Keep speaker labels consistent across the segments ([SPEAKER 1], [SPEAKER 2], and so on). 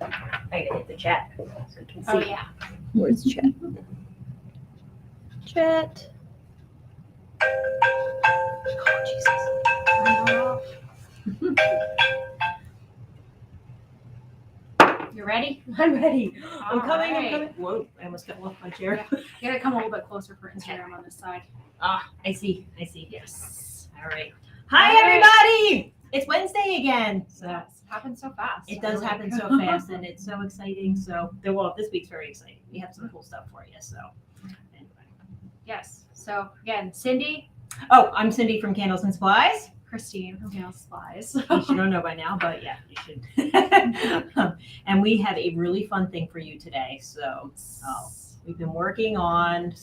[SPEAKER 1] I gotta hit the chat so you can see.
[SPEAKER 2] Oh yeah.
[SPEAKER 1] Where's the chat? Chat. Oh,
[SPEAKER 2] You ready?
[SPEAKER 1] I'm ready. I'm
[SPEAKER 2] All
[SPEAKER 1] coming.
[SPEAKER 2] right.
[SPEAKER 1] I'm coming. Whoa! I almost got off my chair.
[SPEAKER 2] You gotta come a little bit closer for Instagram on this side.
[SPEAKER 1] Ah, I see.
[SPEAKER 2] Yes.
[SPEAKER 1] All right. Hi,
[SPEAKER 2] All right.
[SPEAKER 1] everybody. It's Wednesday again. So
[SPEAKER 2] It happens so fast.
[SPEAKER 1] it does happen so fast, and it's so exciting. So, well, this week's very exciting. We have some cool stuff for you. So, anyway.
[SPEAKER 2] Yes. So again, Cindy,
[SPEAKER 1] Oh, I'm Cindy from Candles and Supplies.
[SPEAKER 2] Christine from Nail Supplies.
[SPEAKER 1] In case you don't know by now, but yeah, you should. And we have a really fun thing for you today. So, we've been working on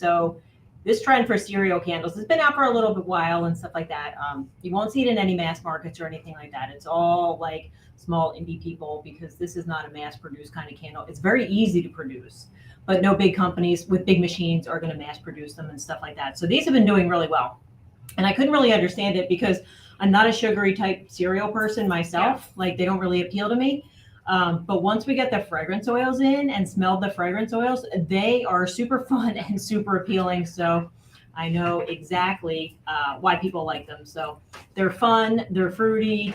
[SPEAKER 1] this trend for cereal candles has been out for a little bit while and stuff like that. You won't see it in any mass markets or anything like that. It's all like small indie people because this is not a mass produced kind of candle. It's very easy to produce, but no big companies with big machines are going to mass produce them and stuff like that. So these have been doing really well. And I couldn't really understand it because I'm not a sugary type cereal person myself. Yeah. Like they don't really appeal to me. But once we get the fragrance oils in and smelled the fragrance oils, they are super fun and super appealing. So I know exactly why people like them. So they're fun, they're fruity,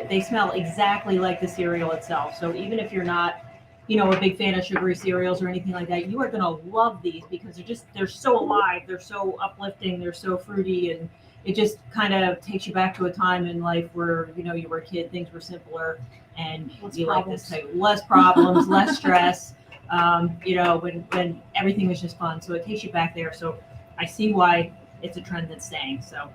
[SPEAKER 1] they smell exactly like the cereal itself. So even if you're not, a big fan of sugary cereals or anything like that, you are going to love these because they're so alive, they're so uplifting, they're so fruity, and it just kind of takes you back to a time in life where, you were a kid, things were simpler, and like this type, less problems, less stress, when everything was just fun. So it takes you back there. So I see why it's a trend that's staying. So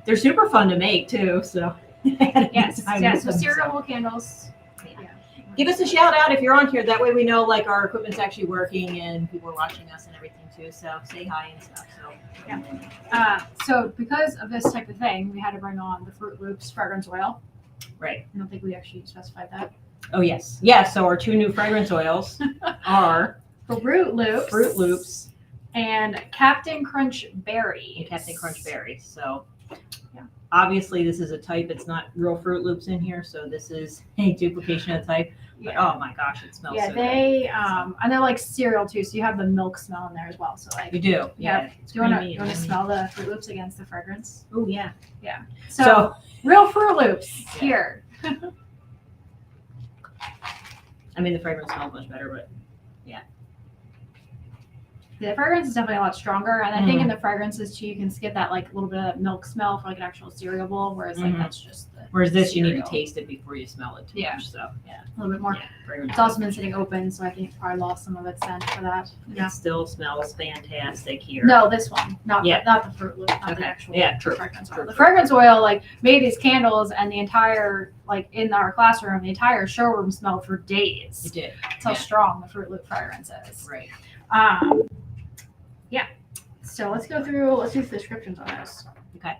[SPEAKER 1] they're super fun to make too. So
[SPEAKER 2] yes. So cereal candles.
[SPEAKER 1] Yeah. Give us a shout out if you're on here. That way we know like our equipment's actually working and people are watching us and everything too. So say hi and stuff. So
[SPEAKER 2] yeah. So because of this type of thing, we had to bring on the Fruit Loops fragrance oil.
[SPEAKER 1] Right.
[SPEAKER 2] I don't think we actually specified that.
[SPEAKER 1] Oh yes. Yeah. So our two new fragrance oils are
[SPEAKER 2] Fruit Loops.
[SPEAKER 1] Fruit Loops.
[SPEAKER 2] And Captain Crunch Berries.
[SPEAKER 1] So obviously this is a type. It's not real Fruit Loops in here. So this is a duplication of type. But oh my gosh, it smells so good.
[SPEAKER 2] And they're like cereal too. So you have the milk smell in there as well. So like
[SPEAKER 1] you do. Yeah.
[SPEAKER 2] Do you want to smell the Fruit Loops against the fragrance?
[SPEAKER 1] Oh yeah.
[SPEAKER 2] Yeah. So real Fruit Loops here.
[SPEAKER 1] I mean, the fragrance smells much better, but yeah.
[SPEAKER 2] The fragrance is definitely a lot stronger, and I think in the fragrances too, you can get that like little bit of milk smell for like an actual cereal bowl, whereas like that's just the.
[SPEAKER 1] Whereas this, you need to taste it before you smell it too much. So
[SPEAKER 2] yeah, a little bit more.
[SPEAKER 1] Yeah,
[SPEAKER 2] it's also been sitting open, so I think it probably lost some of its scent for that.
[SPEAKER 1] It still smells fantastic here.
[SPEAKER 2] No, this one, not the Fruit Loop, not the actual fragrance oil. The fragrance oil like made these candles, and the entire like in our classroom, the entire showroom smelled for days.
[SPEAKER 1] It did.
[SPEAKER 2] That's how strong the Fruit Loop fragrance is.
[SPEAKER 1] Right.
[SPEAKER 2] Yeah. So let's do the descriptions on those.
[SPEAKER 1] Okay.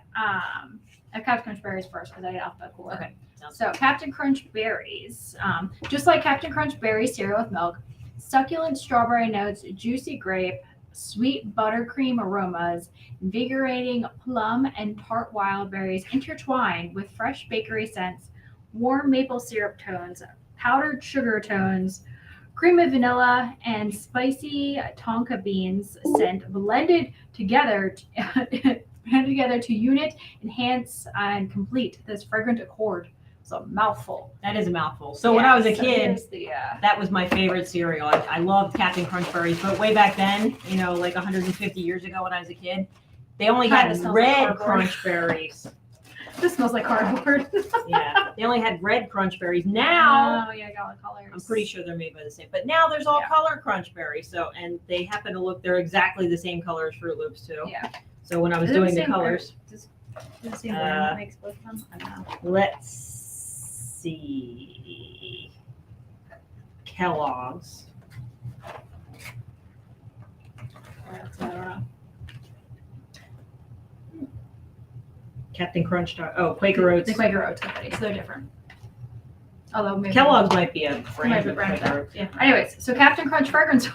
[SPEAKER 2] Captain Crunch Berries first because I get alphabetical order.
[SPEAKER 1] Okay.
[SPEAKER 2] So Captain Crunch Berries, just like Captain Crunch Berry cereal with milk, succulent strawberry notes, juicy grape, sweet buttercream aromas, invigorating plum and tart wild berries intertwined with fresh bakery scents, warm maple syrup tones, powdered sugar tones, cream of vanilla, and spicy tonka beans scent blended together to unit, enhance, and complete this fragrant accord. It's a mouthful.
[SPEAKER 1] That is a mouthful. So when I was a kid, that was my favorite cereal. I loved Captain Crunch Berries, but way back then, like 150 years ago when I was a kid, they only had red Crunch Berries.
[SPEAKER 2] This smells like cardboard.
[SPEAKER 1] Yeah, they only had red Crunch Berries. Now,
[SPEAKER 2] I got all the colors.
[SPEAKER 1] I'm pretty sure they're made by the same. But now there's all color Crunch Berries. So, and they happen to look, they're exactly the same color as Fruit Loops too.
[SPEAKER 2] Yeah.
[SPEAKER 1] So when I was doing the colors,
[SPEAKER 2] does the same brand makes both of them? I don't know.
[SPEAKER 1] Let's see. Kellogg's.
[SPEAKER 2] I don't know.
[SPEAKER 1] Captain Crunch. Quaker Oats.
[SPEAKER 2] The Quaker Oats company, so they're different. Although maybe
[SPEAKER 1] Kellogg's might be a brand.
[SPEAKER 2] Yeah. Anyways, so Captain Crunch fragrance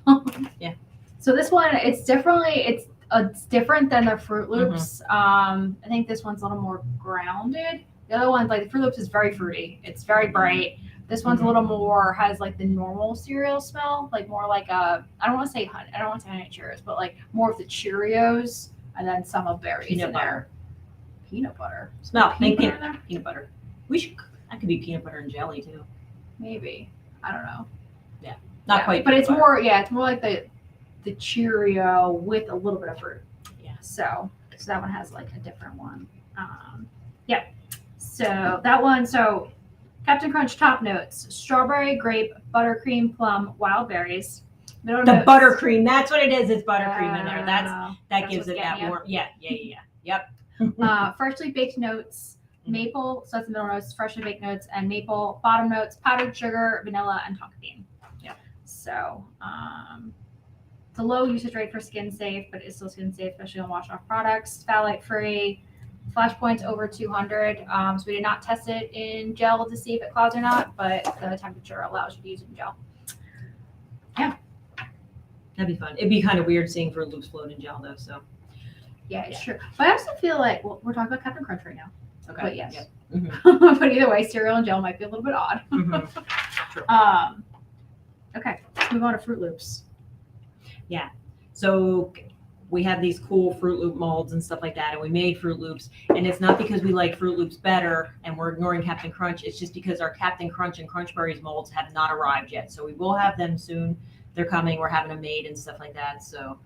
[SPEAKER 2] oil.
[SPEAKER 1] Yeah.
[SPEAKER 2] So this one, it's different than the Fruit Loops. I think this one's a little more grounded. The other one, like the Fruit Loops, is very fruity. It's very bright. This one's a little more, has like the normal cereal smell, like more like I don't want to say honey, I don't want to say honey Cheerios, but like more of the Cheerios and then some of berries
[SPEAKER 1] Peanut
[SPEAKER 2] in
[SPEAKER 1] butter.
[SPEAKER 2] there. Peanut butter.
[SPEAKER 1] Smell. Make
[SPEAKER 2] Peanut butter in there?
[SPEAKER 1] peanut butter. We should. That could be peanut butter and jelly too.
[SPEAKER 2] Maybe. I don't know.
[SPEAKER 1] Not
[SPEAKER 2] Yeah,
[SPEAKER 1] quite.
[SPEAKER 2] but
[SPEAKER 1] peanut
[SPEAKER 2] it's
[SPEAKER 1] butter.
[SPEAKER 2] more, yeah, it's more like the Cheerio with a little bit of fruit.
[SPEAKER 1] Yeah.
[SPEAKER 2] So that one has like a different one. Yeah. So that one, so Captain Crunch top notes: strawberry, grape, buttercream, plum, wild berries. Middle
[SPEAKER 1] The
[SPEAKER 2] notes,
[SPEAKER 1] buttercream. That's what it is. It's buttercream in there. That
[SPEAKER 2] that's
[SPEAKER 1] gives
[SPEAKER 2] what's
[SPEAKER 1] it that
[SPEAKER 2] getting ya.
[SPEAKER 1] warm. Yeah. Yep.
[SPEAKER 2] Freshly baked notes,
[SPEAKER 1] Mhm.
[SPEAKER 2] maple, so that's the middle notes, freshly baked notes, and maple. Bottom notes, powdered sugar, vanilla, and tonka bean.
[SPEAKER 1] Yeah.
[SPEAKER 2] So, it's a low usage rate for skin safe, but it's still skin safe, especially on wash off products. Phthalate free, flash points over 200. So we did not test it in gel to see if it clouds or not, but the temperature allows you to use it in gel.
[SPEAKER 1] That'd be fun. It'd be kind of weird seeing Fruit Loops float in gel though. So
[SPEAKER 2] Yeah, it's true. But I also feel like, well, we're talking about Captain Crunch right now.
[SPEAKER 1] okay.
[SPEAKER 2] But yes.
[SPEAKER 1] Yep. Mhm.
[SPEAKER 2] But either way, cereal and gel might be a little bit odd.
[SPEAKER 1] Mhm. True.
[SPEAKER 2] Okay, let's move on to Fruit Loops.
[SPEAKER 1] So we have these cool Fruit Loop molds and stuff like that, and we made Fruit Loops. And it's not because we like Fruit Loops better and we're ignoring Captain Crunch. It's just because our Captain Crunch and Crunch Berries molds have not arrived yet. So we will have them soon. They're coming. We're having them made and stuff like that. So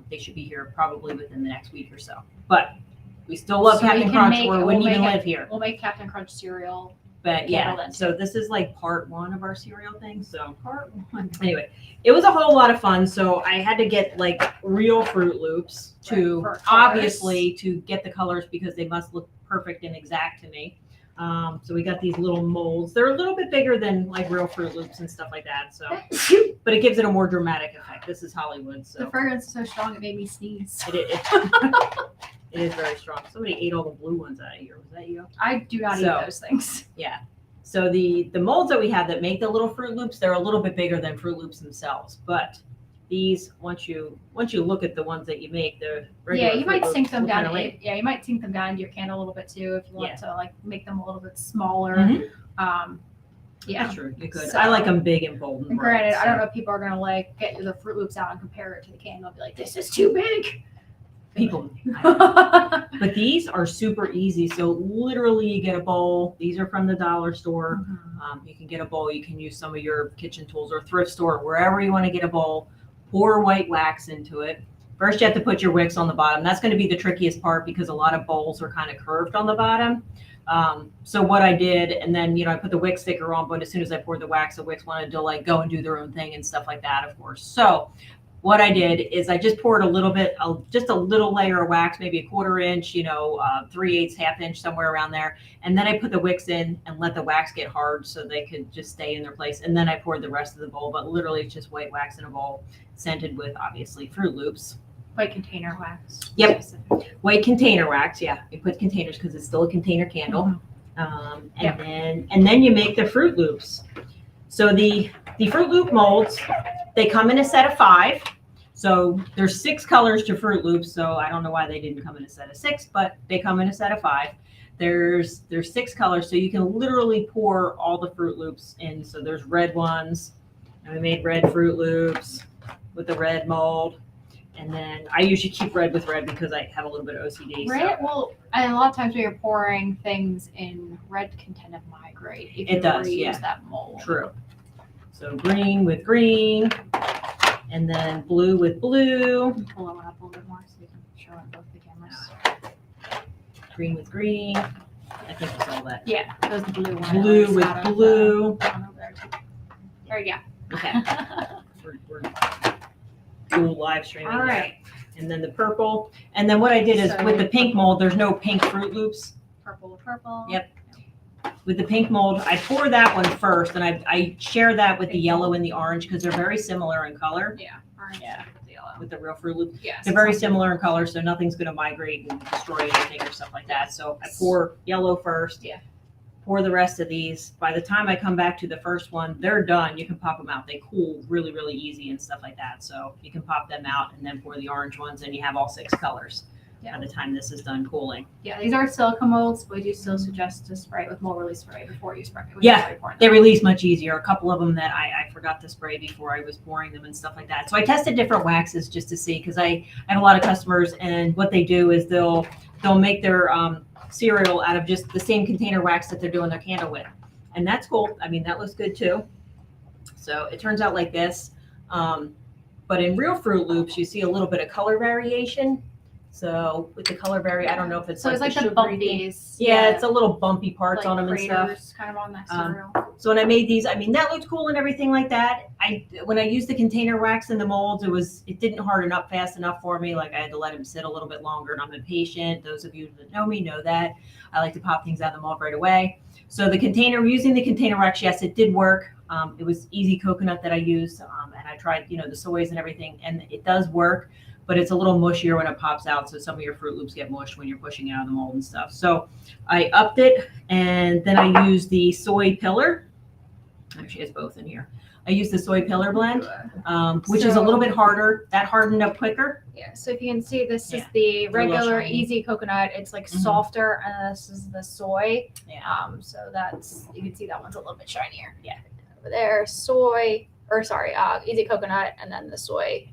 [SPEAKER 1] they should be here probably within the next week or so. But we still love
[SPEAKER 2] So we
[SPEAKER 1] Captain
[SPEAKER 2] can
[SPEAKER 1] Crunch,
[SPEAKER 2] make-
[SPEAKER 1] or we
[SPEAKER 2] we'll
[SPEAKER 1] wouldn't
[SPEAKER 2] make
[SPEAKER 1] even
[SPEAKER 2] it-
[SPEAKER 1] live here.
[SPEAKER 2] We'll make Captain Crunch cereal.
[SPEAKER 1] But yeah,
[SPEAKER 2] Candle
[SPEAKER 1] so this is like part one of our cereal thing. So
[SPEAKER 2] Part one.
[SPEAKER 1] anyway, it was a whole lot of fun. So I had to get like real Fruit Loops to
[SPEAKER 2] Right, for colors.
[SPEAKER 1] obviously to get the colors because they must look perfect and exact to me. So we got these little molds. They're a little bit bigger than like real Fruit Loops and stuff like that. So, but it gives it a more dramatic effect. This is Hollywood,
[SPEAKER 2] The
[SPEAKER 1] so
[SPEAKER 2] fragrance is so strong it made me sneeze.
[SPEAKER 1] it is very strong. Somebody ate all the blue ones out of here. Was that you?
[SPEAKER 2] I do not
[SPEAKER 1] So-
[SPEAKER 2] eat those things.
[SPEAKER 1] Yeah. So the molds that we have that make the little Fruit Loops, they're a little bit bigger than Fruit Loops themselves. But these, once you look at the ones that you make, the regular
[SPEAKER 2] Yeah, you
[SPEAKER 1] Fruit
[SPEAKER 2] might
[SPEAKER 1] Loops
[SPEAKER 2] sink them
[SPEAKER 1] look
[SPEAKER 2] down.
[SPEAKER 1] kinda lame.
[SPEAKER 2] Yeah, you might sink them down into your candle a little bit too if you want
[SPEAKER 1] Yeah.
[SPEAKER 2] to like make them a little bit smaller.
[SPEAKER 1] Mhm.
[SPEAKER 2] Yeah.
[SPEAKER 1] That's true. You could.
[SPEAKER 2] So-
[SPEAKER 1] I like them big and bold. And
[SPEAKER 2] And
[SPEAKER 1] bright,
[SPEAKER 2] granted, I don't
[SPEAKER 1] so
[SPEAKER 2] know if people are gonna like get the Fruit Loops out and compare it to the candle and be like, "This is too big."
[SPEAKER 1] people.
[SPEAKER 2] Mhm.
[SPEAKER 1] But these are super easy. So literally, you get a bowl. These are from the dollar store. You can get a bowl. You can use some of your kitchen tools or thrift store, wherever you want to get a bowl. Pour white wax into it. First, you have to put your wicks on the bottom. That's going to be the trickiest part because a lot of bowls are kind of curved on the bottom. So what I did, and then, I put the wick sticker on, but as soon as I poured the wax, the wicks wanted to like go and do their own thing and stuff like that, of course. So what I did is I just poured a little bit, just a little layer of wax, maybe a 1/4 inch, 3/8, 1/2 inch, somewhere around there. And then I put the wicks in and let the wax get hard so they could just stay in their place. And then I poured the rest of the bowl, but literally it's just white wax in a bowl, scented with obviously Fruit Loops.
[SPEAKER 2] White container wax.
[SPEAKER 1] Yep. White container wax, yeah. You put containers because it's still a container candle.
[SPEAKER 2] Yep.
[SPEAKER 1] And then you make the Fruit Loops. So the Fruit Loop molds, they come in a set of 5. So there's 6 colors to Fruit Loops. So I don't know why they didn't come in a set of 6, but they come in a set of 5. There's 6 colors, so you can literally pour all the Fruit Loops in. So there's red ones, and we made red Fruit Loops with the red mold. And then I usually keep red with red because I have a little bit of OCD.
[SPEAKER 2] Red, well, and a lot of times when you're pouring things in, red can tend to migrate if
[SPEAKER 1] It
[SPEAKER 2] you
[SPEAKER 1] does,
[SPEAKER 2] reuse
[SPEAKER 1] yeah.
[SPEAKER 2] that mold.
[SPEAKER 1] True. So green with green, and then blue with blue,
[SPEAKER 2] Pull that one up a little bit more so we can show it on both the cameras.
[SPEAKER 1] green with green. I think you saw that.
[SPEAKER 2] Yeah, those blue ones.
[SPEAKER 1] Blue with blue.
[SPEAKER 2] There you
[SPEAKER 1] Okay.
[SPEAKER 2] go.
[SPEAKER 1] We're cool live streaming.
[SPEAKER 2] All
[SPEAKER 1] here.
[SPEAKER 2] right,
[SPEAKER 1] And then the purple. And then what I did is
[SPEAKER 2] So-
[SPEAKER 1] with the pink mold, there's no pink Fruit Loops.
[SPEAKER 2] purple with purple.
[SPEAKER 1] Yep. With the pink mold, I pour that one first, and I share that with the yellow and the orange because they're very similar in color
[SPEAKER 2] Yeah, orange
[SPEAKER 1] Yeah.
[SPEAKER 2] with yellow.
[SPEAKER 1] with the real Fruit Loop.
[SPEAKER 2] Yes.
[SPEAKER 1] They're very similar in color, so nothing's going to migrate and destroy anything or stuff like that. So I pour yellow first.
[SPEAKER 2] Yeah.
[SPEAKER 1] Pour the rest of these. By the time I come back to the first one, they're done. You can pop them out. They cool really, really easy and stuff like that. So you can pop them out and then pour the orange ones, and you have all 6 colors. by the time this is done cooling.
[SPEAKER 2] Yeah, these are silicone molds, but we do still suggest to spray it with mold release spray before you spray it.
[SPEAKER 1] Yeah, they release much easier. A couple of them that I forgot to spray before I was pouring them and stuff like that. So I tested different waxes just to see, because I have a lot of customers, and what they do is they'll make their cereal out of just the same container wax that they're doing their candle with. And that's cool. I mean, that looks good too. So it turns out like this. But in real Fruit Loops, you see a little bit of color variation. So with the color I don't know if it's
[SPEAKER 2] so it's like the
[SPEAKER 1] sugary
[SPEAKER 2] bumpies.
[SPEAKER 1] Yeah, it's a little bumpy parts
[SPEAKER 2] like
[SPEAKER 1] on them and stuff.
[SPEAKER 2] craters kind of on that cereal.
[SPEAKER 1] So when I made these, I mean, that looked cool and everything like that. When I used the container wax in the molds, it didn't harden up fast enough for me. Like I had to let them sit a little bit longer, and I'm impatient. Those of you that know me know that. I like to pop things out of the mold right away. So using the container wax, yes, it did work. It was easy coconut that I used, and I tried, the soys and everything, and it does work. But it's a little mushier when it pops out. So some of your Fruit Loops get mushed when you're pushing it out of the mold and stuff. So I upped it, and then I used the soy pillar. Actually, it's both in here. I used the soy pillar blend, which is a little bit harder. That hardened up quicker.
[SPEAKER 2] Yeah. So if you can see, this is the regular
[SPEAKER 1] shiny.
[SPEAKER 2] easy coconut. It's like
[SPEAKER 1] Mhm.
[SPEAKER 2] softer, and this is the soy.
[SPEAKER 1] Yeah.
[SPEAKER 2] So you can see that one's a little bit shinier.
[SPEAKER 1] Yeah.
[SPEAKER 2] Over there, easy coconut, and then the soy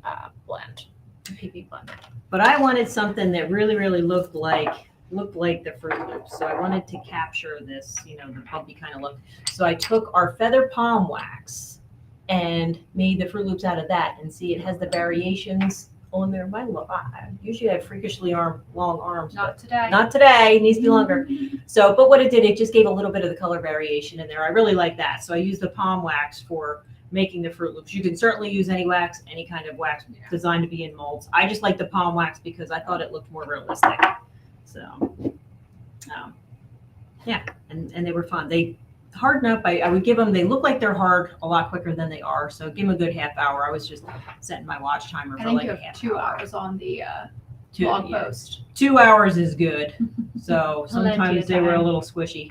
[SPEAKER 2] blend. PP blend.
[SPEAKER 1] But I wanted something that really, really looked like the Fruit Loops. So I wanted to capture this, the bumpy kind of look. So I took our feather palm wax and made the Fruit Loops out of that. And see, it has the variations on there. Usually I have freakishly long arms.
[SPEAKER 2] Not today.
[SPEAKER 1] Not today. It needs to be longer. So, but what it did, it just gave a little bit of the color variation in there. I really like that. So I used the palm wax for making the Fruit Loops. You can certainly use any wax, any kind of wax designed to be in molds. I just like the palm wax because I thought it looked more realistic. So, yeah, and they were fun. They harden up. I would give them, they look like they're hard a lot quicker than they are. So give them a good half hour. I was just setting my watch timer for
[SPEAKER 2] I think
[SPEAKER 1] like
[SPEAKER 2] you
[SPEAKER 1] a
[SPEAKER 2] have
[SPEAKER 1] half
[SPEAKER 2] 2
[SPEAKER 1] hour.
[SPEAKER 2] hours on the
[SPEAKER 1] Two-
[SPEAKER 2] blog
[SPEAKER 1] yeah.
[SPEAKER 2] post.
[SPEAKER 1] 2 hours is good. So
[SPEAKER 2] Plenty of
[SPEAKER 1] sometimes they were a
[SPEAKER 2] time.
[SPEAKER 1] little squishy.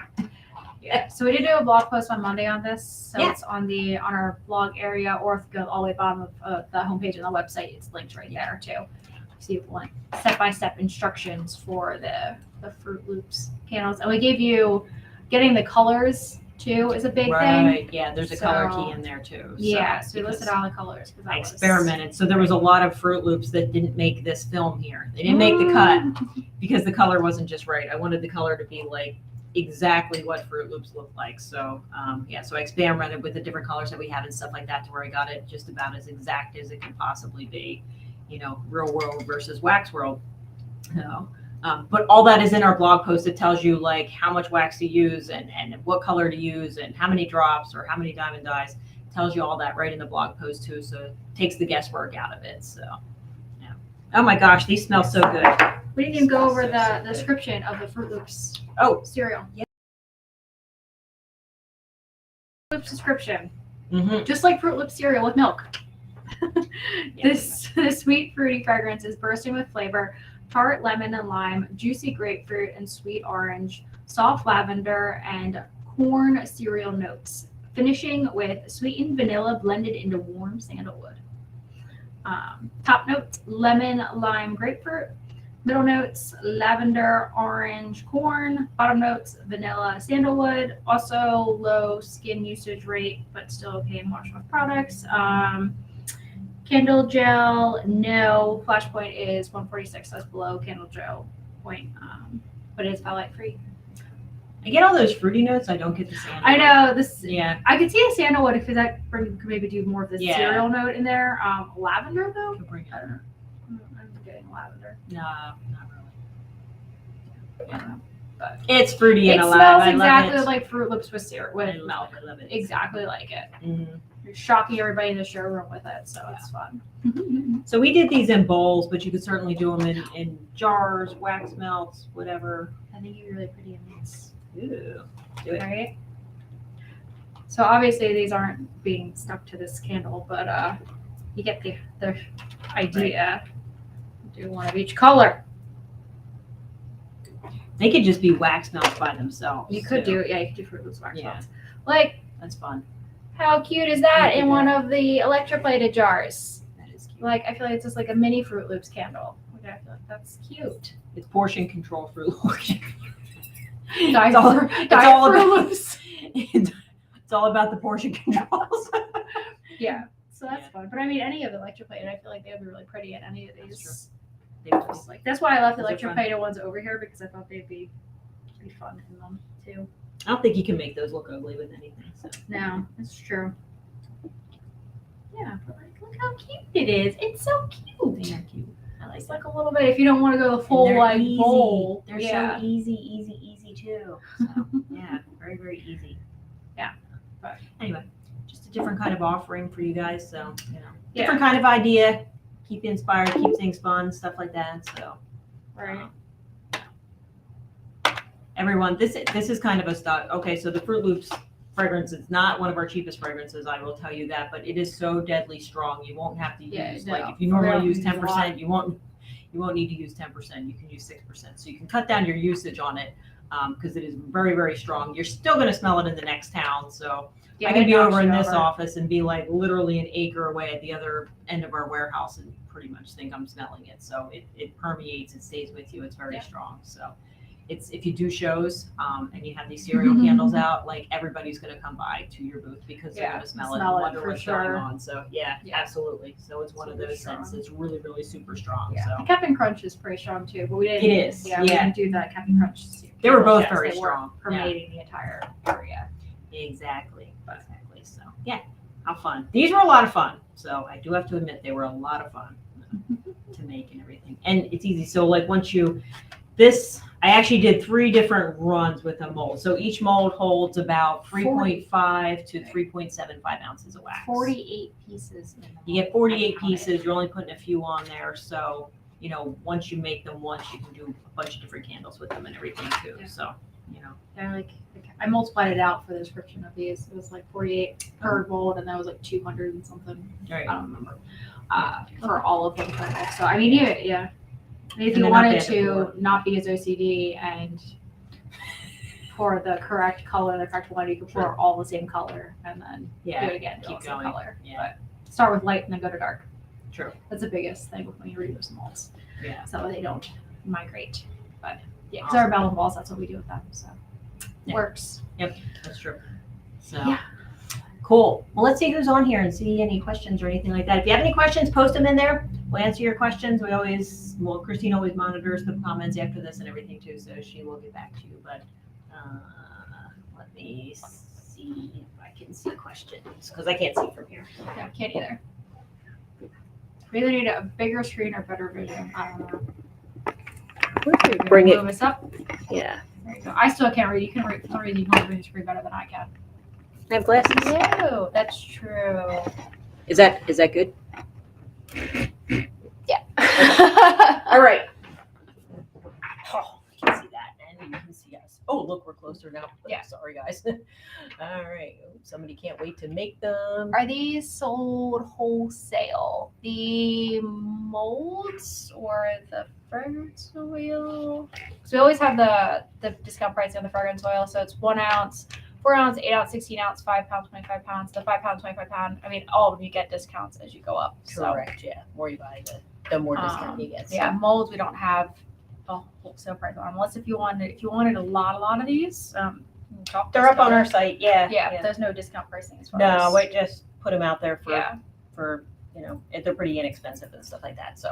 [SPEAKER 2] Yeah. So we did do a blog post on Monday on this. So
[SPEAKER 1] Yeah.
[SPEAKER 2] it's on our blog area, or if you go all the way bottom of the homepage on the website, it's linked right there too. So you want step-by-step instructions for the Fruit Loops candles. And we gave you getting the colors too is a big thing.
[SPEAKER 1] Right. Yeah. There's a color
[SPEAKER 2] So-
[SPEAKER 1] key in there too.
[SPEAKER 2] Yeah. So we
[SPEAKER 1] because
[SPEAKER 2] listed all the colors. 'Cause that
[SPEAKER 1] I
[SPEAKER 2] was-
[SPEAKER 1] experimented. So there was a lot of Fruit Loops that didn't make this film here. They didn't make the cut because the color wasn't just right. I wanted the color to be like exactly what Fruit Loops look like. So so I experimented with the different colors that we have and stuff like that to where I got it just about as exact as it can possibly be, real world versus wax world. But all that is in our blog post. It tells you like how much wax to use and what color to use and how many drops or how many diamond dyes. It tells you all that right in the blog post too. So it takes the guesswork out of it. So yeah. Oh my gosh, these smell so good.
[SPEAKER 2] We didn't even go over the description of the Fruit Loops cereal.
[SPEAKER 1] Yeah.
[SPEAKER 2] Loops description.
[SPEAKER 1] Mm-hmm.
[SPEAKER 2] Just like Fruit Loops cereal with milk. This sweet fruity fragrance is bursting with flavor, tart lemon and lime, juicy grapefruit and sweet orange, soft lavender and corn cereal notes, finishing with sweetened vanilla blended into warm sandalwood. Top notes: lemon, lime, grapefruit. Middle notes: lavender, orange, corn. Bottom notes: vanilla, sandalwood. Also low skin usage rate, but still okay in wash off products. Candle gel, no. Flash point is 146. That's below candle gel point, but it is phthalate free.
[SPEAKER 1] I get all those fruity notes. I don't get the sandalwood.
[SPEAKER 2] I know this.
[SPEAKER 1] Yeah.
[SPEAKER 2] I could see a sandalwood if that could maybe do more of the
[SPEAKER 1] Yeah.
[SPEAKER 2] cereal note in there. Lavender though.
[SPEAKER 1] Could bring it.
[SPEAKER 2] I don't know. I'm getting lavender.
[SPEAKER 1] No, not really. Yeah.
[SPEAKER 2] But
[SPEAKER 1] It's fruity
[SPEAKER 2] it
[SPEAKER 1] and alive.
[SPEAKER 2] smells
[SPEAKER 1] I
[SPEAKER 2] exactly
[SPEAKER 1] love it.
[SPEAKER 2] like Fruit Loops with
[SPEAKER 1] I
[SPEAKER 2] with
[SPEAKER 1] love
[SPEAKER 2] milk.
[SPEAKER 1] it. I love it.
[SPEAKER 2] Exactly like it.
[SPEAKER 1] Mhm.
[SPEAKER 2] You're shocking everybody in the showroom with it, so it's fun.
[SPEAKER 1] So we did these in bowls, but you could certainly do them in jars, wax melts, whatever.
[SPEAKER 2] I think you're really pretty in these.
[SPEAKER 1] Ooh, do it.
[SPEAKER 2] Right. So obviously these aren't being stuck to this candle, but you get the idea. Do one of each color.
[SPEAKER 1] They could just be wax melts by themselves.
[SPEAKER 2] You could
[SPEAKER 1] too.
[SPEAKER 2] do you could do Fruit Loops wax
[SPEAKER 1] Yeah.
[SPEAKER 2] melts. Like,
[SPEAKER 1] That's fun.
[SPEAKER 2] how cute is that
[SPEAKER 1] Look
[SPEAKER 2] in
[SPEAKER 1] at
[SPEAKER 2] one of the electroplated jars?
[SPEAKER 1] That is cute.
[SPEAKER 2] Like, I feel like it's just like a mini Fruit Loops candle, which Yeah, that's cute.
[SPEAKER 1] It's portion control Fruit Loops.
[SPEAKER 2] Diet
[SPEAKER 1] all-
[SPEAKER 2] for,
[SPEAKER 1] it's
[SPEAKER 2] diet
[SPEAKER 1] all
[SPEAKER 2] for
[SPEAKER 1] about-
[SPEAKER 2] Loops.
[SPEAKER 1] It's all about the portion controls.
[SPEAKER 2] Yeah, so that's
[SPEAKER 1] Yeah.
[SPEAKER 2] fun. But I mean, any of the electroplated, I feel like they would be really pretty in any of
[SPEAKER 1] That's
[SPEAKER 2] these.
[SPEAKER 1] They would be.
[SPEAKER 2] Just like that's why I left the
[SPEAKER 1] Those are fun.
[SPEAKER 2] electroplated ones over here because I thought they'd be fun in them too.
[SPEAKER 1] I don't think you can make those look ugly with anything. So.
[SPEAKER 2] No, that's true. Yeah, but like, look how cute it is. It's so cute.
[SPEAKER 1] They are cute. I like
[SPEAKER 2] It's
[SPEAKER 1] that.
[SPEAKER 2] like a little bit. If you don't want to go the full
[SPEAKER 1] And they're
[SPEAKER 2] like
[SPEAKER 1] easy.
[SPEAKER 2] bowl,
[SPEAKER 1] They're
[SPEAKER 2] yeah.
[SPEAKER 1] so easy too. So yeah, very easy.
[SPEAKER 2] Yeah. But
[SPEAKER 1] anyway, just a different kind of offering for you guys. So you know,
[SPEAKER 2] Yeah.
[SPEAKER 1] different kind of idea. Keep you inspired, keep things fun, stuff like that. So
[SPEAKER 2] right.
[SPEAKER 1] everyone, this is kind of a stuff. Okay, so the Fruit Loops fragrance is not one of our cheapest fragrances. I will tell you that, but it is so deadly strong. You won't have to use
[SPEAKER 2] Yeah,
[SPEAKER 1] like
[SPEAKER 2] no.
[SPEAKER 1] if you normally
[SPEAKER 2] We
[SPEAKER 1] use
[SPEAKER 2] don't use a
[SPEAKER 1] 10%, you won't need to use 10%. You can use 6%. So you can cut down your usage on it because it is very strong. You're still going to smell it in the next town. So
[SPEAKER 2] Yeah,
[SPEAKER 1] I can
[SPEAKER 2] it
[SPEAKER 1] be
[SPEAKER 2] knocks
[SPEAKER 1] over in
[SPEAKER 2] you
[SPEAKER 1] this
[SPEAKER 2] over.
[SPEAKER 1] office and be like literally an acre away at the other end of our warehouse and pretty much think I'm smelling it. So it permeates, it stays with you. It's very
[SPEAKER 2] Yeah.
[SPEAKER 1] strong. So it's if you do shows and you have these cereal candles out, like everybody's going to come by to your booth because they're
[SPEAKER 2] Yeah,
[SPEAKER 1] going to smell it
[SPEAKER 2] smell
[SPEAKER 1] and
[SPEAKER 2] it
[SPEAKER 1] wonder
[SPEAKER 2] for
[SPEAKER 1] what's going
[SPEAKER 2] sure.
[SPEAKER 1] on. So yeah,
[SPEAKER 2] Yeah.
[SPEAKER 1] absolutely. So it's one of
[SPEAKER 2] Super
[SPEAKER 1] those
[SPEAKER 2] strong.
[SPEAKER 1] scents that's really super strong.
[SPEAKER 2] Yeah,
[SPEAKER 1] So
[SPEAKER 2] the Captain Crunch is pretty strong too, but we didn't.
[SPEAKER 1] It is,
[SPEAKER 2] Yeah, we
[SPEAKER 1] yeah.
[SPEAKER 2] didn't do that Captain Crunch.
[SPEAKER 1] They were both
[SPEAKER 2] Yes,
[SPEAKER 1] very
[SPEAKER 2] they were
[SPEAKER 1] strong. Yeah.
[SPEAKER 2] permeating the entire area.
[SPEAKER 1] Exactly. So yeah, how fun. These were a lot of fun. So I do have to admit they were a lot of fun to make and everything. And it's easy. So like once I actually did 3 different runs with a mold. So each mold holds about 3.5 to 3.75 ounces of wax.
[SPEAKER 2] 48 pieces. In the
[SPEAKER 1] You get
[SPEAKER 2] mold.
[SPEAKER 1] 48
[SPEAKER 2] I counted.
[SPEAKER 1] pieces. You're only putting a few on there. So, you know, once you make them once, you can do a bunch of different candles with them and everything too.
[SPEAKER 2] Yeah.
[SPEAKER 1] So, you know.
[SPEAKER 2] They're like I multiplied it out for the description of these. It was like 48 per mold, and that was like 200 and something.
[SPEAKER 1] Right.
[SPEAKER 2] I don't remember. For all of them total. So I mean, yeah. If
[SPEAKER 1] And
[SPEAKER 2] you
[SPEAKER 1] they're not
[SPEAKER 2] wanted
[SPEAKER 1] bad to
[SPEAKER 2] to
[SPEAKER 1] pour.
[SPEAKER 2] not be as OCD and pour the correct color, the correct one, you could pour
[SPEAKER 1] Sure.
[SPEAKER 2] all the same color and then
[SPEAKER 1] Yeah.
[SPEAKER 2] do it again,
[SPEAKER 1] keep
[SPEAKER 2] all the same
[SPEAKER 1] going.
[SPEAKER 2] color.
[SPEAKER 1] Yeah.
[SPEAKER 2] But start with light and then go to dark.
[SPEAKER 1] True.
[SPEAKER 2] That's the biggest thing when you reuse molds,
[SPEAKER 1] Yeah.
[SPEAKER 2] so they don't migrate. But yeah, because
[SPEAKER 1] Awesome.
[SPEAKER 2] our bell and balls, that's what we do with them. So
[SPEAKER 1] Yeah.
[SPEAKER 2] works.
[SPEAKER 1] That's true. So
[SPEAKER 2] Yeah.
[SPEAKER 1] cool. Well, let's see who's on here and see any questions or anything like that. If you have any questions, post them in there. We'll answer your questions. Christine always monitors the comments after this and everything too, so she will get back to you. But let me see if I can see questions because I can't see from here.
[SPEAKER 2] Yeah, can't either. We either need a bigger screen or better vision. I don't know.
[SPEAKER 1] Bring it.
[SPEAKER 2] Move us up.
[SPEAKER 1] Yeah.
[SPEAKER 2] There you go. I still can't read. You can read. For some reason, you can read the screen better than I can.
[SPEAKER 1] I have glasses.
[SPEAKER 2] No, that's true.
[SPEAKER 1] Is that good?
[SPEAKER 2] Yeah.
[SPEAKER 1] All right. Oh, I can see that, and you can see us. Oh, look, we're closer now.
[SPEAKER 2] Yeah.
[SPEAKER 1] Sorry, guys. All right. Somebody can't wait to make them.
[SPEAKER 2] Are these sold wholesale? The molds or the fragrance oil? So we always have the discount pricing on the fragrance oil. So it's 1 ounce, 4 ounce, 8 ounce, 16 ounce, 5 pounds, 25 pounds. The 5 pound, 25 pound. I mean, all of them you get discounts as you go up. So
[SPEAKER 1] Correct. Yeah. More you buy, the more discount you get. So.
[SPEAKER 2] yeah, molds we don't have a wholesale price on unless if you wanted a lot of these. Talk to
[SPEAKER 1] They're
[SPEAKER 2] us
[SPEAKER 1] up on
[SPEAKER 2] about
[SPEAKER 1] our
[SPEAKER 2] it.
[SPEAKER 1] site. Yeah.
[SPEAKER 2] Yeah, there's no discount pricing as far
[SPEAKER 1] No,
[SPEAKER 2] as
[SPEAKER 1] we just put them out there
[SPEAKER 2] yeah.
[SPEAKER 1] for they're pretty inexpensive and stuff like that. So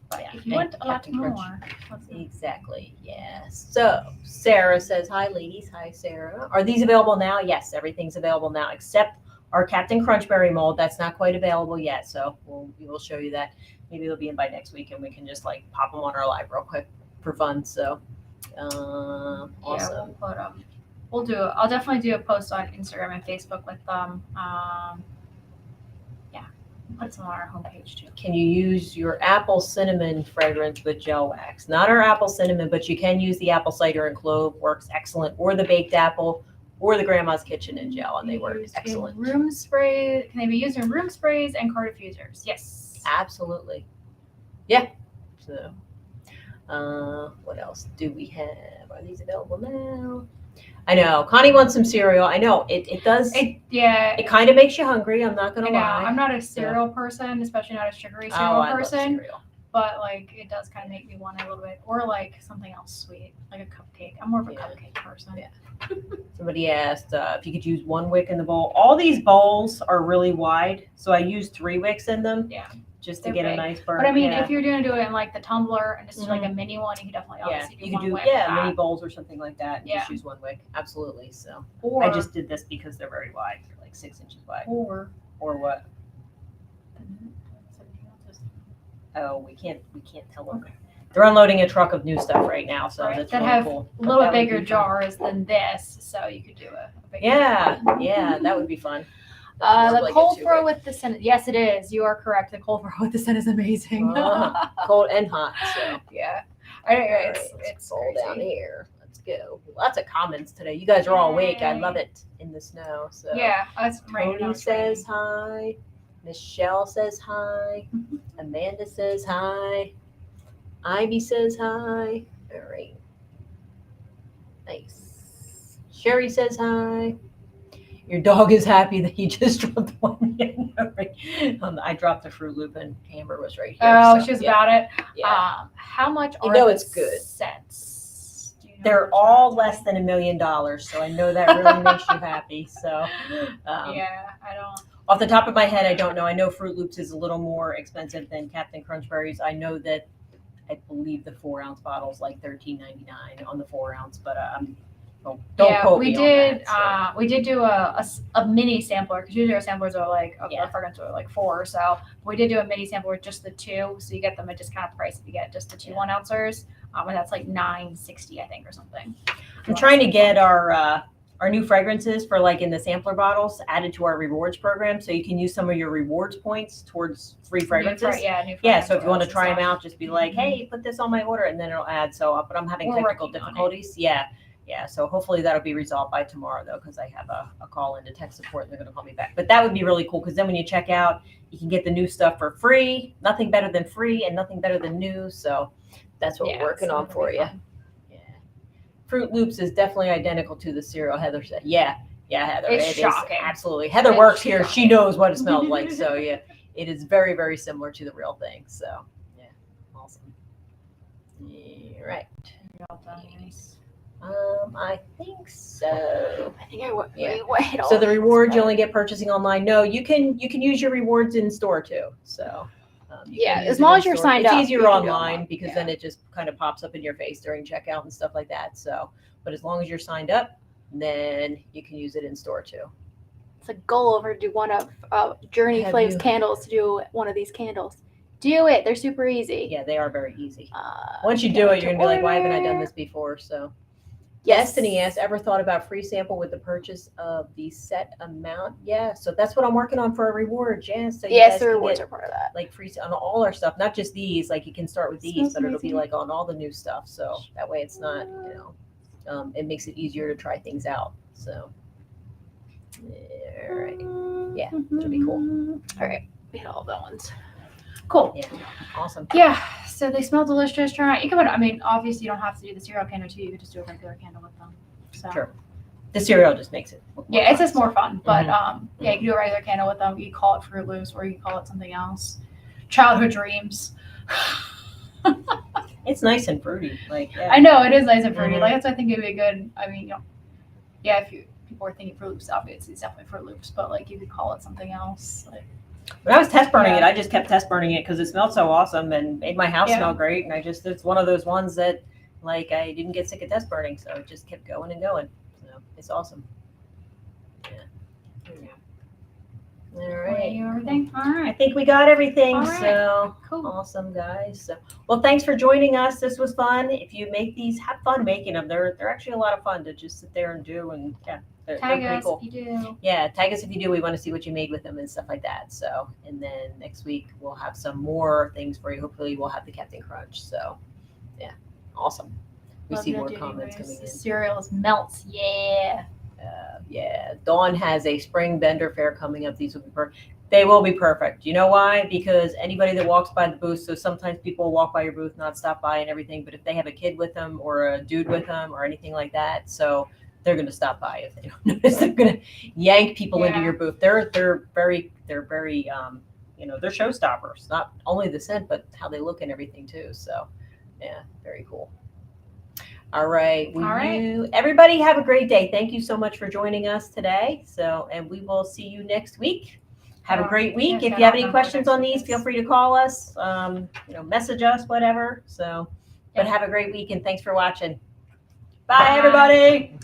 [SPEAKER 2] But
[SPEAKER 1] yeah,
[SPEAKER 2] if you
[SPEAKER 1] and
[SPEAKER 2] want a lot
[SPEAKER 1] Captain Crunch.
[SPEAKER 2] more, let's see.
[SPEAKER 1] Exactly. Yeah. So Sarah says, "Hi, ladies. Hi, Sarah. Are these available now?" Yes, everything's available now except our Captain Crunchberry mold. That's not quite available yet. So we will show you that. Maybe it'll be in by next week, and we can just like pop them on our live real quick for fun. So
[SPEAKER 2] Yeah,
[SPEAKER 1] awesome.
[SPEAKER 2] we'll put I'll definitely do a post on Instagram and Facebook with them. Yeah, put some on our homepage too.
[SPEAKER 1] Can you use your apple cinnamon fragrance with gel wax? Not our apple cinnamon, but you can use the apple cider and clove. Works excellent. Or the baked apple, or the grandma's kitchen and gel, and they work
[SPEAKER 2] Used in
[SPEAKER 1] excellent.
[SPEAKER 2] Room spray. Can they be used in room sprays and car diffusers? Yes.
[SPEAKER 1] Absolutely. Yeah. So, what else do we have? Are these available now? I know. Connie wants some cereal. I know. It does. It kind of makes you hungry. I'm not
[SPEAKER 2] I
[SPEAKER 1] gonna
[SPEAKER 2] know.
[SPEAKER 1] lie.
[SPEAKER 2] I'm not a cereal person, especially not a sugary
[SPEAKER 1] Oh,
[SPEAKER 2] cereal
[SPEAKER 1] I love
[SPEAKER 2] person.
[SPEAKER 1] cereal.
[SPEAKER 2] but like it does kind of make me want a little bit, or like something else sweet, like a cupcake. I'm more of a
[SPEAKER 1] Yeah.
[SPEAKER 2] cupcake person.
[SPEAKER 1] Yeah. Somebody asked if you could use 1 wick in the bowl. All these bowls are really wide, so I used 3 wicks in them.
[SPEAKER 2] Yeah.
[SPEAKER 1] Just to
[SPEAKER 2] They're
[SPEAKER 1] get a
[SPEAKER 2] big.
[SPEAKER 1] nice burn.
[SPEAKER 2] But I mean,
[SPEAKER 1] yeah.
[SPEAKER 2] if you're gonna do it in like the tumbler and it's like a mini one, you can definitely
[SPEAKER 1] yeah,
[SPEAKER 2] obviously do
[SPEAKER 1] you
[SPEAKER 2] one
[SPEAKER 1] could do
[SPEAKER 2] wick.
[SPEAKER 1] mini bowls or something like that. And
[SPEAKER 2] Yeah.
[SPEAKER 1] Just use 1 wick. Absolutely. So
[SPEAKER 2] Or
[SPEAKER 1] I just did this because they're very wide. They're like 6 inches wide.
[SPEAKER 2] or
[SPEAKER 1] Or what? Oh, we can't tell them. They're unloading a truck of new stuff right now, so
[SPEAKER 2] Right,
[SPEAKER 1] that's
[SPEAKER 2] that
[SPEAKER 1] really
[SPEAKER 2] have
[SPEAKER 1] cool.
[SPEAKER 2] a little
[SPEAKER 1] That would
[SPEAKER 2] bigger
[SPEAKER 1] be fun.
[SPEAKER 2] jars than this, so you could do a bigger
[SPEAKER 1] Yeah,
[SPEAKER 2] one.
[SPEAKER 1] yeah, that would be fun.
[SPEAKER 2] The
[SPEAKER 1] Like a
[SPEAKER 2] cold
[SPEAKER 1] 2
[SPEAKER 2] throw
[SPEAKER 1] wick.
[SPEAKER 2] with the scent. Yes, it is. You are correct. The cold throw with the scent is amazing.
[SPEAKER 1] Cold and hot. So
[SPEAKER 2] Yeah. Anyway,
[SPEAKER 1] All
[SPEAKER 2] it's
[SPEAKER 1] right,
[SPEAKER 2] it's
[SPEAKER 1] roll
[SPEAKER 2] crazy.
[SPEAKER 1] down here. Let's go. Lots of comments today. You guys are all awake. I love it in the snow. So
[SPEAKER 2] Yeah, it's raining.
[SPEAKER 1] Tony says hi. Michelle says hi.
[SPEAKER 2] Mhm.
[SPEAKER 1] Amanda says hi. Ivy says hi. All right. Nice. Sherry says hi. Your dog is happy that you just dropped one in. I dropped the Fruit Loop and Amber was right here.
[SPEAKER 2] Oh,
[SPEAKER 1] so,
[SPEAKER 2] she was
[SPEAKER 1] yeah.
[SPEAKER 2] about it.
[SPEAKER 1] Yeah.
[SPEAKER 2] How much
[SPEAKER 1] You
[SPEAKER 2] are
[SPEAKER 1] know
[SPEAKER 2] the
[SPEAKER 1] it's good.
[SPEAKER 2] sets? Do you know
[SPEAKER 1] They're
[SPEAKER 2] which
[SPEAKER 1] all
[SPEAKER 2] ones?
[SPEAKER 1] less than $1 million, so I know that really makes you happy. So,
[SPEAKER 2] Yeah, I don't.
[SPEAKER 1] off the top of my head, I don't know. I know Fruit Loops is a little more expensive than Captain Crunch Berries. I know that I believe the 4-ounce bottle is like $13.99 on the 4-ounce, but don't quote
[SPEAKER 2] we
[SPEAKER 1] me
[SPEAKER 2] did.
[SPEAKER 1] on that. So.
[SPEAKER 2] We did do a mini sampler because usually our samplers are like
[SPEAKER 1] Yeah.
[SPEAKER 2] the fragrance are like 4. So we did do a mini sampler with just the 2, so you get them at discounted price if you get just the 2 1-ouncers. And that's like $9.60 I think or something.
[SPEAKER 1] I'm trying to get our new fragrances for like in the sampler bottles added to our rewards program, so you can use some of your rewards points towards free fragrances.
[SPEAKER 2] New
[SPEAKER 1] Yeah, so if you want to
[SPEAKER 2] fragrances
[SPEAKER 1] try
[SPEAKER 2] and
[SPEAKER 1] them
[SPEAKER 2] stuff.
[SPEAKER 1] out, just be like, hey, put this on my order, and then it'll add. So, but I'm having
[SPEAKER 2] We're
[SPEAKER 1] technical
[SPEAKER 2] working on it.
[SPEAKER 1] difficulties. Yeah. So hopefully that'll be resolved by tomorrow, though, because I have a call into tech support, and they're going to call me back. But that would be really cool, because then when you check out, you can get the new stuff for free. Nothing better than free, and nothing better than new. So that's what
[SPEAKER 2] Yeah,
[SPEAKER 1] we're working
[SPEAKER 2] so
[SPEAKER 1] on
[SPEAKER 2] it'll
[SPEAKER 1] for
[SPEAKER 2] be
[SPEAKER 1] you.
[SPEAKER 2] fun.
[SPEAKER 1] Yeah. Fruit Loops is definitely identical to the cereal, Heather said. Yeah, Heather.
[SPEAKER 2] It's
[SPEAKER 1] it is
[SPEAKER 2] shocking.
[SPEAKER 1] absolutely. Heather
[SPEAKER 2] It's
[SPEAKER 1] works here. She
[SPEAKER 2] shocking.
[SPEAKER 1] knows what it smells like. So, yeah, it is very, very similar to the real thing. So, yeah, awesome. Yeah, right. I think so.
[SPEAKER 2] I think I would.
[SPEAKER 1] Yeah.
[SPEAKER 2] Wait,
[SPEAKER 1] So the rewards you only get purchasing online. No, you can use your rewards in store too. So you
[SPEAKER 2] Yeah,
[SPEAKER 1] can use
[SPEAKER 2] as
[SPEAKER 1] it
[SPEAKER 2] long
[SPEAKER 1] in
[SPEAKER 2] as you're
[SPEAKER 1] store.
[SPEAKER 2] signed
[SPEAKER 1] it's
[SPEAKER 2] up,
[SPEAKER 1] easier
[SPEAKER 2] you can do it
[SPEAKER 1] online
[SPEAKER 2] online.
[SPEAKER 1] because
[SPEAKER 2] Yeah.
[SPEAKER 1] then it just kind of pops up in your face during checkout and stuff like that. So, but as long as you're signed up, then you can use it in store too.
[SPEAKER 3] It's a goal over to do one of Journey
[SPEAKER 1] Have
[SPEAKER 3] Flames
[SPEAKER 1] you-
[SPEAKER 3] candles to do one of these candles. Do it. They're super easy.
[SPEAKER 1] Yeah, they are very easy.
[SPEAKER 3] Uh,
[SPEAKER 1] Once you do it, you're gonna be like, why haven't I done this before? So.
[SPEAKER 3] Yes.
[SPEAKER 1] Destiny asked, ever thought about free sample with the purchase of the set amount? Yeah, so that's what I'm working on for a reward. Yeah, so you
[SPEAKER 3] Yes,
[SPEAKER 1] guys
[SPEAKER 3] the
[SPEAKER 1] can
[SPEAKER 3] rewards
[SPEAKER 1] get,
[SPEAKER 3] are part of that.
[SPEAKER 1] like free on all our stuff, not just these. Like you can start with these,
[SPEAKER 3] Smells
[SPEAKER 1] but it'll be
[SPEAKER 3] amazing.
[SPEAKER 1] like on all the new stuff. So that way it's not, it makes it easier to try things out. So, all right, yeah, should be cool.
[SPEAKER 3] All right, we hit all the ones.
[SPEAKER 2] Cool.
[SPEAKER 1] Yeah, awesome.
[SPEAKER 2] Yeah, so they smell delicious. Try it. You can put. I mean, obviously, you don't have to do the cereal candle too. You could just do a regular candle with them. So.
[SPEAKER 1] Sure. The cereal just makes it. look more
[SPEAKER 2] Yeah, it's
[SPEAKER 1] fun,
[SPEAKER 2] just more fun. But
[SPEAKER 1] Mhm.
[SPEAKER 2] yeah, you can do a regular candle with them. You can call it Fruit Loops, or you can call it something else. Childhood dreams.
[SPEAKER 1] It's nice and fruity. Like yeah.
[SPEAKER 2] I know it is nice and fruity.
[SPEAKER 1] Mhm.
[SPEAKER 2] Like that's why I think it'd be good. I mean, yeah, if people are thinking Fruit Loops, obviously it's definitely Fruit Loops. But like you could call it something else. Like
[SPEAKER 1] When I was test burning
[SPEAKER 2] Yeah.
[SPEAKER 1] it, I just kept test burning it because it smelled so awesome and made my house
[SPEAKER 2] Yeah.
[SPEAKER 1] smell great. And it's one of those ones that like I didn't get sick of test burning, so it just kept going and going. So it's awesome. Yeah. All right.
[SPEAKER 2] you everything. All
[SPEAKER 1] I
[SPEAKER 2] right.
[SPEAKER 1] think we got everything.
[SPEAKER 2] All right.
[SPEAKER 1] So
[SPEAKER 2] Cool.
[SPEAKER 1] awesome, guys. So, well, thanks for joining us. This was fun. If you make these, have fun making them. They're actually a lot of fun to just sit there and do. And yeah, they're
[SPEAKER 2] Tag
[SPEAKER 1] pretty
[SPEAKER 2] us
[SPEAKER 1] cool.
[SPEAKER 2] if you do.
[SPEAKER 1] Yeah, tag us if you do. We want to see what you made with them and stuff like that. So, and then next week we'll have some more things for you. Hopefully, we'll have the Captain Crunch. So, yeah, awesome. We
[SPEAKER 2] Love
[SPEAKER 1] see
[SPEAKER 2] to
[SPEAKER 1] more
[SPEAKER 2] do
[SPEAKER 1] comments
[SPEAKER 2] these.
[SPEAKER 1] coming in.
[SPEAKER 2] Cereals melts. Yeah.
[SPEAKER 1] Yeah, Dawn has a spring vendor fair coming up. These will be perfect. They will be perfect. You know why? Because anybody that walks by the booth, so sometimes people walk by your booth, not stop by and everything, but if they have a kid with them or a dude with them or anything like that, so they're going to stop by if they don't notice. They're going to yank people into
[SPEAKER 2] Yeah.
[SPEAKER 1] your booth. They're very they're showstoppers. Not only the scent, but how they look and everything too. So, yeah, very cool. All right.
[SPEAKER 2] All right.
[SPEAKER 1] Everybody have a great day. Thank you so much for joining us today. So, and we will see you next week. Have a great week.
[SPEAKER 2] yes,
[SPEAKER 1] If you have
[SPEAKER 2] I
[SPEAKER 1] any
[SPEAKER 2] don't know
[SPEAKER 1] questions
[SPEAKER 2] what
[SPEAKER 1] on
[SPEAKER 2] next
[SPEAKER 1] these,
[SPEAKER 2] week
[SPEAKER 1] feel
[SPEAKER 2] is.
[SPEAKER 1] free to call us, message us, whatever. So, but
[SPEAKER 2] Yeah.
[SPEAKER 1] have a great week and thanks for watching.
[SPEAKER 2] Bye.
[SPEAKER 1] Bye everybody.